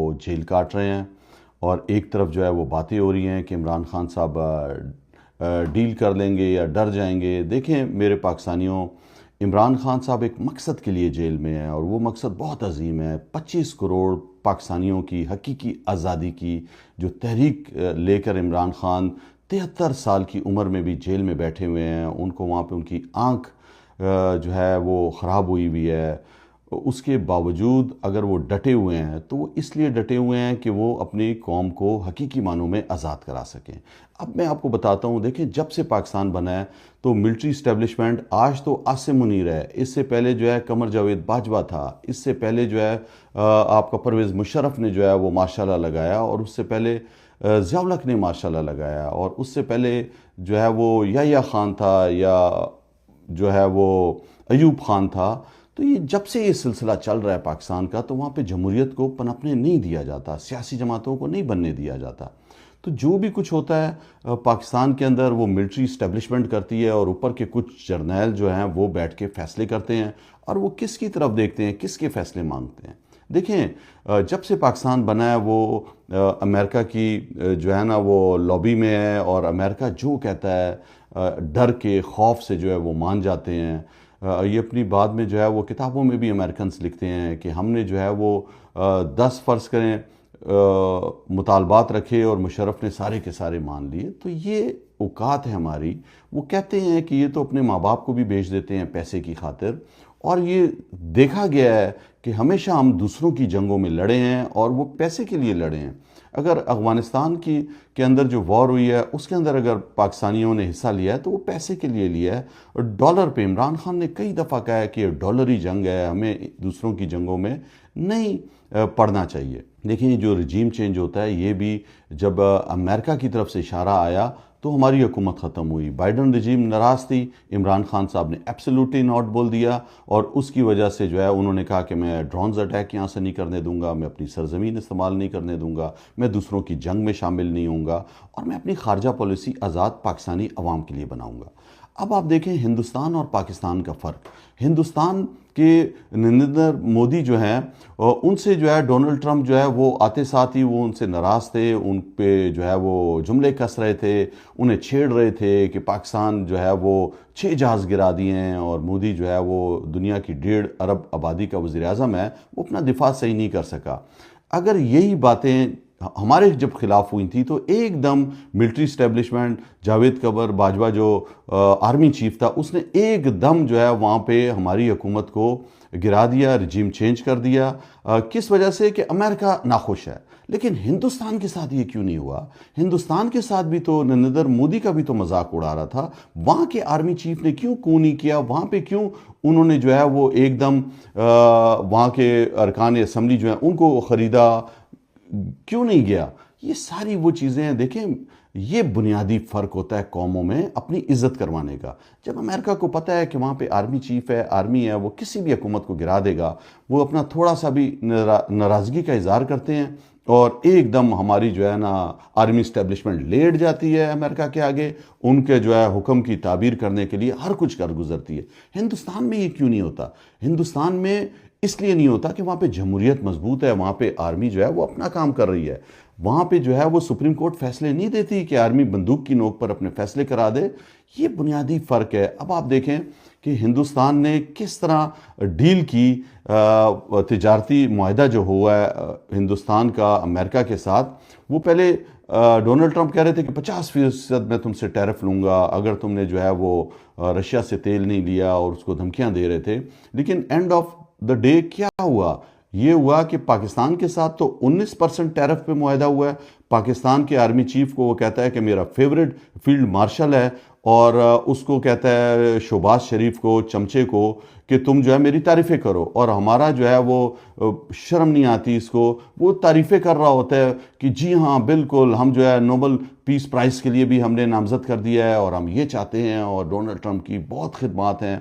وہ جیل کاٹ رہے ہیں، اور ایک طرف جو ہے وہ باتیں ہو رہی ہیں کہ عمران خان صاحب ڈیل کر لیں گے یا ڈر جائیں گے۔ دیکھیں میرے پاکستانیوں، عمران خان صاحب ایک مقصد کے لیے جیل میں ہیں، اور وہ مقصد بہت عظیم ہے۔ 25 کروڑ پاکستانیوں کی حقیقی آزادی کی جو تحریک لے کر عمران خان 73 سال کی عمر میں بھی جیل میں بیٹھے ہوئے ہیں، ان کو وہاں پہ ان کی آنکھ جو ہے وہ خراب ہوئی ہے، اس کے باوجود اگر وہ ڈٹے ہوئے ہیں تو وہ اس لیے ڈٹے ہوئے ہیں کہ وہ اپنی قوم کو حقیقی معنوں میں آزاد کرا سکیں۔ اب میں آپ کو بتاتا ہوں، دیکھیں جب سے پاکستان بنا ہے تو ملٹری اسٹیبلشمنٹ آج تو عاصم منیر ہے، اس سے پہلے جو ہے قمر جاوید باجوہ تھا، اس سے پہلے جو ہے آپ کا پرویز مشرف نے جو ہے وہ ماشاء اللہ لگایا، اور اس سے پہلے ضیاء الحق نے ماشاء اللہ لگایا، اور اس سے پہلے جو ہے وہ یحییٰ خان تھا، یا جو ہے وہ ایوب خان تھا۔ تو یہ جب سے یہ سلسلہ چل رہا ہے پاکستان کا، تو وہاں پہ جمہوریت کو پنپنے نہیں دیا جاتا، سیاسی جماعتوں کو نہیں بننے دیا جاتا۔ تو جو بھی کچھ ہوتا ہے پاکستان کے اندر وہ ملٹری اسٹیبلشمنٹ کرتی ہے، اور اوپر کے کچھ جرنیل جو ہیں وہ بیٹھ کے فیصلے کرتے ہیں، اور وہ کس کی طرف دیکھتے ہیں، کس کے فیصلے مانگتے ہیں۔ دیکھیں جب سے پاکستان بنا ہے وہ امریکہ کی جو ہے نا وہ لابی میں ہے، اور امریکہ جو کہتا ہے ڈر کے خوف سے جو ہے وہ مان جاتے ہیں۔ یہ اپنی بعد میں جو ہے وہ کتابوں میں بھی امریکنز لکھتے ہیں کہ ہم نے جو ہے وہ 10 فرض کریں مطالبات رکھے، اور مشرف نے سارے کے سارے مان لیے۔ تو یہ اوقات ہے ہماری، وہ کہتے ہیں کہ یہ تو اپنے ماں باپ کو بھی بیچ دیتے ہیں پیسے کی خاطر، اور یہ دیکھا گیا ہے کہ ہمیشہ ہم دوسروں کی جنگوں میں لڑے ہیں، اور وہ پیسے کے لیے لڑے ہیں۔ اگر افغانستان کے اندر جو وار ہوئی ہے اس کے اندر اگر پاکستانیوں نے حصہ لیا ہے تو وہ پیسے کے لیے لیا ہے، اور ڈالر پہ عمران خان نے کئی دفعہ کہا ہے کہ یہ ڈالری جنگ ہے، ہمیں دوسروں کی جنگوں میں نہیں پڑنا چاہیے۔ دیکھیں یہ جو رجیم چینج ہوتا ہے، یہ بھی جب امریکہ کی طرف سے اشارہ آیا تو ہماری حکومت ختم ہوئی۔ بائیڈن رجیم ناراض تھی، عمران خان صاحب نے ایبسلیوٹلی ناٹ بول دیا، اور اس کی وجہ سے جو ہے انہوں نے کہا کہ میں ڈرونز اٹیک یہاں سے نہیں کرنے دوں گا، میں اپنی سرزمین استعمال نہیں کرنے دوں گا، میں دوسروں کی جنگ میں شامل نہیں ہوں گا، اور میں اپنی خارجہ پالیسی آزاد پاکستانی عوام کے لیے بناؤں گا۔ اب آپ دیکھیں ہندوستان اور پاکستان کا فرق۔ ہندوستان کے نریندر مودی جو ہیں ان سے جو ہے ڈونلڈ ٹرمپ جو ہے وہ آتے ساتھ ہی وہ ان سے ناراض تھے، ان پہ جو ہے وہ جملے کس رہے تھے، انہیں چھیڑ رہے تھے کہ پاکستان جو ہے وہ 6 جہاز گرا دیے ہیں، اور مودی جو ہے وہ دنیا کی 1.5 ارب آبادی کا وزیر اعظم ہے، وہ اپنا دفاع صحیح نہیں کر سکا۔ اگر یہی باتیں ہمارے جب خلاف ہوئی تھی تو ایک دم ملٹری اسٹیبلشمنٹ، جاوید قمر باجوہ جو آرمی چیف تھا، اس نے ایک دم جو ہے وہاں پہ ہماری حکومت کو گرا دیا، رجیم چینج کر دیا۔ کس وجہ سے؟ کہ امریکہ ناخوش ہے۔ لیکن ہندوستان کے ساتھ یہ کیوں نہیں ہوا؟ ہندوستان کے ساتھ بھی تو نریندر مودی کا بھی تو مذاق اڑا رہا تھا، وہاں کے آرمی چیف نے کیوں نہیں کیا؟ وہاں پہ کیوں انہوں نے جو ہے وہ ایک دم وہاں کے ارکان اسمبلی جو ہیں ان کو خریدا کیوں نہیں گیا؟ یہ ساری وہ چیزیں ہیں۔ دیکھیں یہ بنیادی فرق ہوتا ہے قوموں میں اپنی عزت کروانے کا۔ جب امریکہ کو پتہ ہے کہ وہاں پہ آرمی چیف ہے، آرمی ہے، وہ کسی بھی حکومت کو گرا دے گا، وہ اپنا تھوڑا سا بھی ناراضگی کا اظہار کرتے ہیں، اور ایک دم ہماری جو ہے نا آرمی اسٹیبلشمنٹ لیٹ جاتی ہے امریکہ کے آگے، ان کے جو ہے حکم کی تعبیر کرنے کے لیے ہر کچھ کر گزرتی ہے۔ ہندوستان میں یہ کیوں نہیں ہوتا؟ ہندوستان میں اس لیے نہیں ہوتا کہ وہاں پہ جمہوریت مضبوط ہے، وہاں پہ آرمی جو ہے وہ اپنا کام کر رہی ہے، وہاں پہ جو ہے وہ سپریم کورٹ فیصلے نہیں دیتی کہ آرمی بندوق کی نوک پر اپنے فیصلے کرا دے۔ یہ بنیادی فرق ہے۔ اب آپ دیکھیں کہ ہندوستان نے کس طرح ڈیل کی، تجارتی معاہدہ جو ہوا ہے ہندوستان کا امریکہ کے ساتھ، وہ پہلے ڈونلڈ ٹرمپ کہہ رہے تھے کہ 50% میں تم سے ٹیرف لوں گا اگر تم نے جو ہے وہ رشیا سے تیل نہیں لیا، اور اس کو دھمکیاں دے رہے تھے۔ لیکن اینڈ آف دا ڈے کیا ہوا؟ یہ ہوا کہ پاکستان کے ساتھ تو 19% ٹیرف پہ معاہدہ ہوا ہے۔ پاکستان کے آرمی چیف کو وہ کہتا ہے کہ میرا فیورٹ فیلڈ مارشل ہے، اور اس کو کہتا ہے شہباز شریف کو، چمچے کو، کہ تم جو ہے میری تعریفیں کرو، اور ہمارا جو ہے وہ شرم نہیں آتی اس کو، وہ تعریفیں کر رہا ہوتا ہے کہ جی ہاں بالکل ہم جو ہے نوبل پیس پرائز کے لیے بھی ہم نے نامزد کر دیا ہے، اور ہم یہ چاہتے ہیں، اور ڈونلڈ ٹرمپ کی بہت خدمات ہیں۔